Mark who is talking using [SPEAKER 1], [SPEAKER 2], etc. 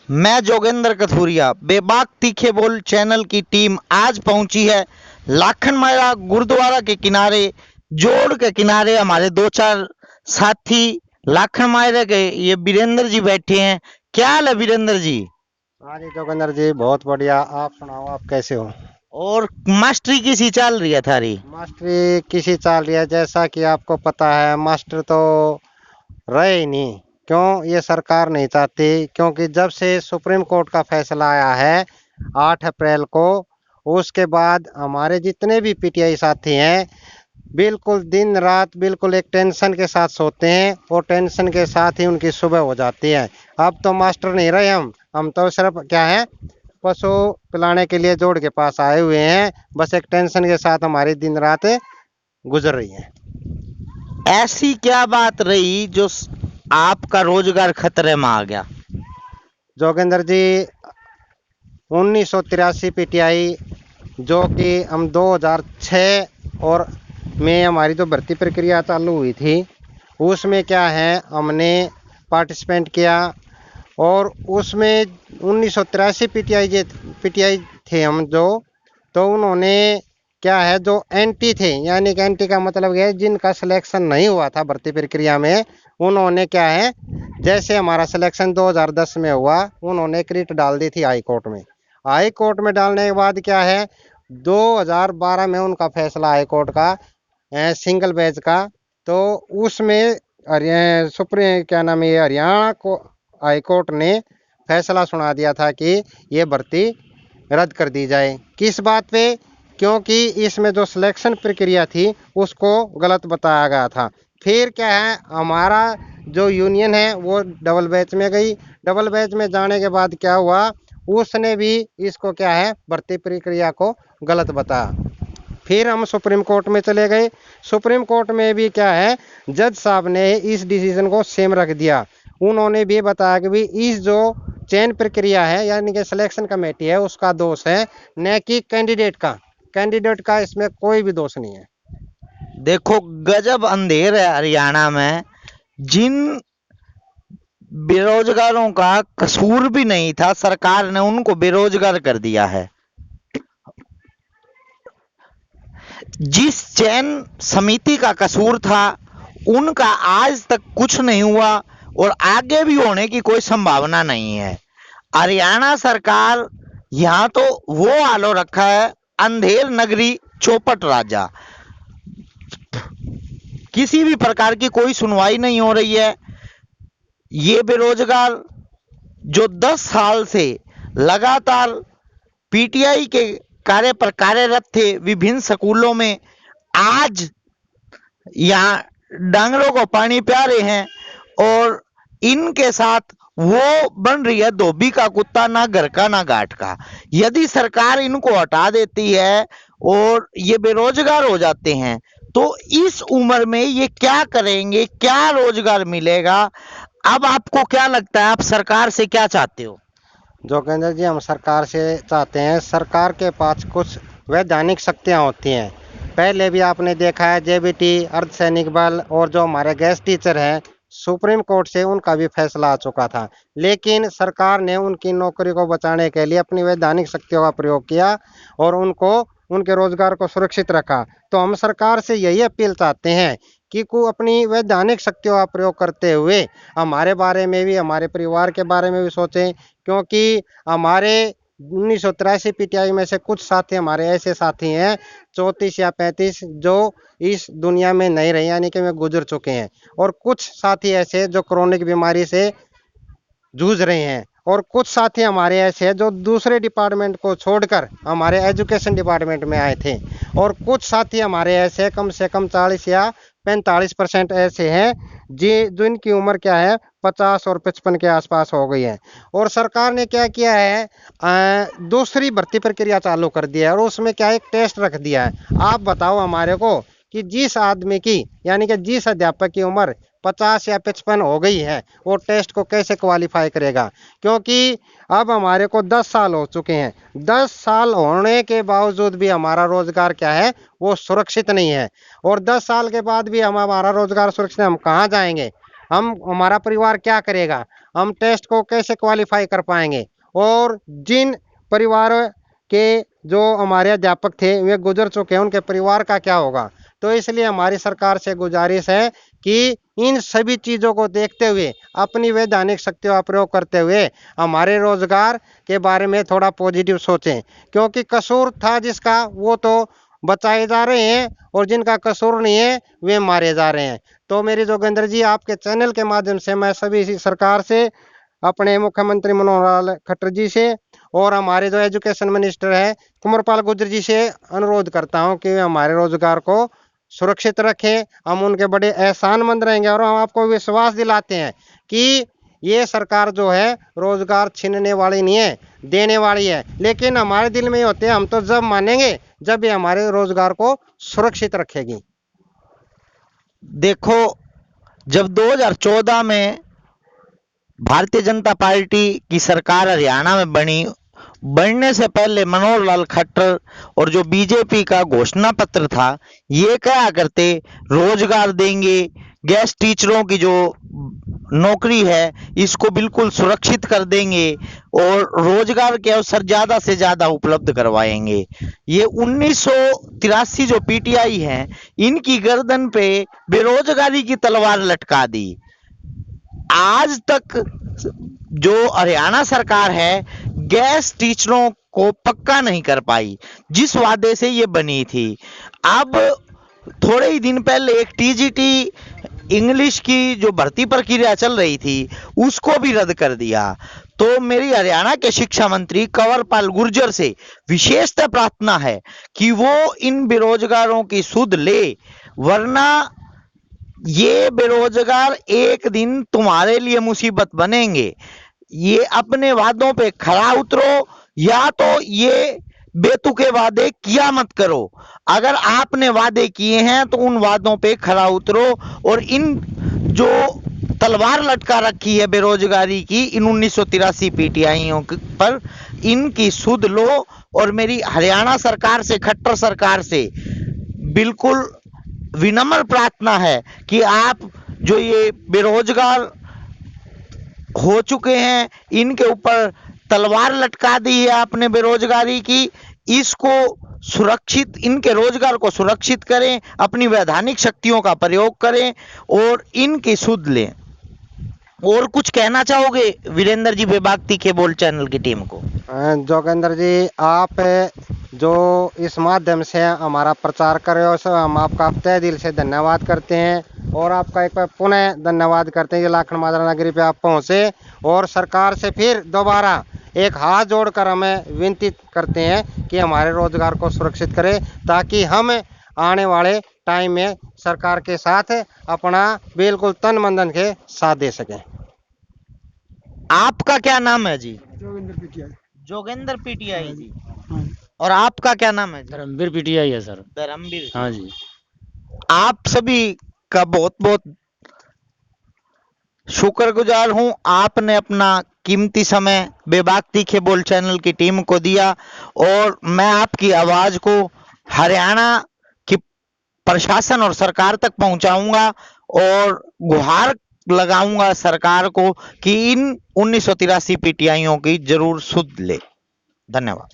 [SPEAKER 1] मैं जोगेंद्र कथूरिया बेबाक तीखे बोल चैनल की टीम आज पहुंची है लाखन माया गुरुद्वारा के किनारे। जोड़ के किनारे हमारे दो चार साथी लाखन मायरा के ये वीरेंद्र जी बैठे हैं। क्या हाल है वीरेंद्र जी?
[SPEAKER 2] हाँ जी जोगिंदर जी, बहुत बढ़िया। आप सुनाओ, आप कैसे हो?
[SPEAKER 1] और मास्टरी किसी चल रही है थारी?
[SPEAKER 2] मास्टरी किसी चाल रही है, जैसा कि आपको पता है मास्टर तो रहे ही नहीं। क्यों ये सरकार नहीं चाहती? क्योंकि जब से सुप्रीम कोर्ट का फैसला आया है 8 अप्रैल को, उसके बाद हमारे जितने भी पीटीआई साथी हैं बिल्कुल दिन रात बिल्कुल एक टेंशन के साथ सोते हैं और टेंशन के साथ ही उनकी सुबह हो जाती है। अब तो मास्टर नहीं रहे, हम तो सिर्फ क्या है, पशु पिलाने के लिए जोड़ के पास आए हुए हैं। बस एक टेंशन के साथ हमारी दिन रात गुजर रही है।
[SPEAKER 1] ऐसी क्या बात रही जो आपका रोजगार खतरे में आ गया?
[SPEAKER 2] जोगिंदर जी, 1983 पीटीआई जो कि हम 2006 और में हमारी जो भर्ती प्रक्रिया चालू हुई थी, उसमें क्या है हमने पार्टिसिपेंट किया। और उसमें 1983 पीटीआई थे हम जो, तो उन्होंने क्या है जो एंटी थे, यानी कि एंटी का मतलब है जिनका सिलेक्शन नहीं हुआ था भर्ती प्रक्रिया में, उन्होंने क्या है जैसे हमारा सिलेक्शन 2010 में हुआ, उन्होंने एक रिट डाल दी थी हाई कोर्ट में। हाई कोर्ट में डालने के बाद क्या है 2012 में उनका फैसला हाई कोर्ट का सिंगल बेंच का, तो उसमें सुप्रीम क्या नाम है हरियाणा को हाई कोर्ट ने फैसला सुना दिया था कि ये भर्ती रद्द कर दी जाए। किस बात पे? क्योंकि इसमें जो सिलेक्शन प्रक्रिया थी उसको गलत बताया गया था। फिर क्या है हमारा जो यूनियन है वो डबल बेंच में गई। डबल बेंच में जाने के बाद क्या हुआ, उसने भी इसको क्या है भर्ती प्रक्रिया को गलत बताया। फिर हम सुप्रीम कोर्ट में चले गए। सुप्रीम कोर्ट में भी क्या है जज साहब ने इस डिसीजन को सेम रख दिया। उन्होंने भी बताया कि भी इस जो चयन प्रक्रिया है यानी कि सिलेक्शन कमेटी है उसका दोष है, न कि कैंडिडेट का इसमें कोई भी दोष नहीं है।
[SPEAKER 1] देखो गजब अंधेर है हरियाणा में। जिन बेरोजगारों का कसूर भी नहीं था सरकार ने उनको बेरोजगार कर दिया है। जिस चयन समिति का कसूर था उनका आज तक कुछ नहीं हुआ और आगे भी होने की कोई संभावना नहीं है। हरियाणा सरकार यहाँ तो वो आलो रखा है अंधेर नगरी चौपट राजा। किसी भी प्रकार की कोई सुनवाई नहीं हो रही है। ये बेरोजगार जो 10 साल से लगातार पीटीआई के कार्य पर कार्यरत थे विभिन्न स्कूलों में, आज यहाँ डांगरों को पानी प्या रहे हैं और इनके साथ वो बन रही है धोबी का कुत्ता, ना घर का ना घाट का। यदि सरकार इनको हटा देती है और ये बेरोजगार हो जाते हैं तो इस उम्र में ये क्या करेंगे, क्या रोजगार मिलेगा? अब आपको क्या लगता है, आप सरकार से क्या चाहते हो?
[SPEAKER 2] जोगेंद्र जी, हम सरकार से चाहते हैं, सरकार के पास कुछ वैधानिक शक्तियाँ होती हैं। पहले भी आपने देखा है जेबीटी, अर्धसैनिक बल और जो हमारे गेस्ट टीचर हैं, सुप्रीम कोर्ट से उनका भी फैसला आ चुका था, लेकिन सरकार ने उनकी नौकरी को बचाने के लिए अपनी वैधानिक शक्तियों का प्रयोग किया और उनको उनके रोजगार को सुरक्षित रखा। तो हम सरकार से यही अपील चाहते हैं कि को अपनी वैधानिक शक्तियों का प्रयोग करते हुए हमारे बारे में भी, हमारे परिवार के बारे में भी सोचें। क्योंकि हमारे 1983 पीटीआई में से कुछ साथी हमारे ऐसे साथी हैं 34 या 35 जो इस दुनिया में नहीं रहे, यानी कि वे गुजर चुके हैं। और कुछ साथी ऐसे जो क्रोनिक बीमारी से जूझ रहे हैं। और कुछ साथी हमारे ऐसे हैं जो दूसरे डिपार्टमेंट को छोड़कर हमारे एजुकेशन डिपार्टमेंट में आए थे। और कुछ साथी हमारे ऐसे कम से कम 40 या 45% ऐसे हैं जिनकी उम्र क्या है 50 और 55 के आसपास हो गई है। और सरकार ने क्या किया है दूसरी भर्ती प्रक्रिया चालू कर दिया है और उसमें क्या एक टेस्ट रख दिया है। आप बताओ हमारे को कि जिस आदमी की यानी कि जिस अध्यापक की उम्र 50 या 55 हो गई है वो टेस्ट को कैसे क्वालिफाई करेगा? क्योंकि अब हमारे को 10 साल हो चुके हैं। 10 साल होने के बावजूद भी हमारा रोजगार क्या है वो सुरक्षित नहीं है। और 10 साल के बाद भी हमारा रोजगार सुरक्षित, हम कहाँ जाएंगे? हम हमारा परिवार क्या करेगा, हम टेस्ट को कैसे क्वालिफाई कर पाएंगे। और जिन परिवारों के जो हमारे अध्यापक थे वे गुजर चुके हैं, उनके परिवार का क्या होगा। तो इसलिए हमारी सरकार से गुजारिश है कि इन सभी चीजों को देखते हुए अपनी वैधानिक शक्तियों का प्रयोग करते हुए हमारे रोजगार के बारे में थोड़ा पॉजिटिव सोचें, क्योंकि कसूर था जिसका वो तो बचाए जा रहे हैं और जिनका कसूर नहीं है वे मारे जा रहे हैं। तो मेरी जोगेंद्र जी, आपके चैनल के माध्यम से मैं सभी सरकार से, अपने मुख्यमंत्री मनोहर लाल खट्टर जी से और हमारे जो एजुकेशन मिनिस्टर है कुंवरपाल गुर्जर जी से अनुरोध करता हूं कि वे हमारे रोजगार को सुरक्षित रखें। हम उनके बड़े एहसानमंद रहेंगे और हम आपको विश्वास दिलाते हैं कि ये सरकार जो है रोजगार छीनने वाली नहीं है, देने वाली है। लेकिन हमारे दिल में ये होते हैं, हम तो जब मानेंगे जब ये हमारे रोजगार को सुरक्षित रखेगी।
[SPEAKER 1] देखो, जब 2014 में भारतीय जनता पार्टी की सरकार हरियाणा में बनने से पहले मनोहर लाल खट्टर और जो बीजेपी का घोषणा पत्र था, ये कहा करते रोजगार देंगे, गेस्ट टीचरों की जो नौकरी है इसको बिल्कुल सुरक्षित कर देंगे और रोजगार के अवसर ज्यादा से ज्यादा उपलब्ध करवाएंगे। ये 1983 जो पीटीआई है, इनकी गर्दन पे बेरोजगारी की तलवार लटका दी। आज तक जो हरियाणा सरकार है गेस्ट टीचरों को पक्का नहीं कर पाई, जिस वादे से ये बनी थी। अब थोड़े ही दिन पहले एक टीजीटी इंग्लिश की जो भर्ती प्रक्रिया चल रही थी उसको भी रद्द कर दिया। तो मेरी हरियाणा के शिक्षा मंत्री कंवरपाल गुर्जर से विशेषतः प्रार्थना है कि वो इन बेरोजगारों की सुध ले, वरना ये बेरोजगार एक दिन तुम्हारे लिए मुसीबत बनेंगे। ये अपने वादों पे खरा उतरो या तो ये बेतुके वादे किया मत करो। अगर आपने वादे किए हैं तो उन वादों पे खरा उतरो और इन जो तलवार लटका रखी है बेरोजगारी की, इन 1983 पीटीआईओं पर, इनकी सुध लो। और मेरी हरियाणा सरकार से, खट्टर सरकार से बिल्कुल विनम्र प्रार्थना है कि आप जो ये बेरोजगार हो चुके हैं, इनके ऊपर तलवार लटका दी है आपने बेरोजगारी की, इसको सुरक्षित, इनके रोजगार को सुरक्षित करें, अपनी वैधानिक शक्तियों का प्रयोग करें और इनकी सुध लें। और कुछ कहना चाहोगे वीरेंद्र जी बेबाक के बोल चैनल की टीम को?
[SPEAKER 2] जोगेंद्र जी, आप जो इस माध्यम से हमारा प्रचार कर रहे हो, सो हम आपका तहे दिल से धन्यवाद करते हैं और आपका एक बार पुनः धन्यवाद करते हैं कि लाखन माजरा नगरी पे आप पहुंचे और सरकार से फिर दोबारा एक हाथ जोड़कर हमें विनती करते हैं कि हमारे रोजगार को सुरक्षित करें, ताकि हम आने वाले टाइम में सरकार के साथ अपना बिल्कुल तन मन धन के साथ दे सकें।
[SPEAKER 1] आपका क्या नाम है जी?
[SPEAKER 3] जोगिंदर पीटीआई।
[SPEAKER 1] जोगेंद्र पीटीआई जी।
[SPEAKER 3] हाँ,
[SPEAKER 1] और आपका क्या नाम है जी?
[SPEAKER 3] धर्मवीर पीटीआई है सर।
[SPEAKER 1] धर्मवीर।
[SPEAKER 3] हाँ जी।
[SPEAKER 1] आप सभी का बहुत बहुत शुक्रगुजार हूं, आपने अपना कीमती समय बेबाक तीखे बोल चैनल की टीम को दिया और मैं आपकी आवाज को हरियाणा की प्रशासन और सरकार तक पहुंचाऊंगा और गुहार लगाऊंगा सरकार को कि इन 1983 पीटीआईओं की जरूर सुध ले। धन्यवाद।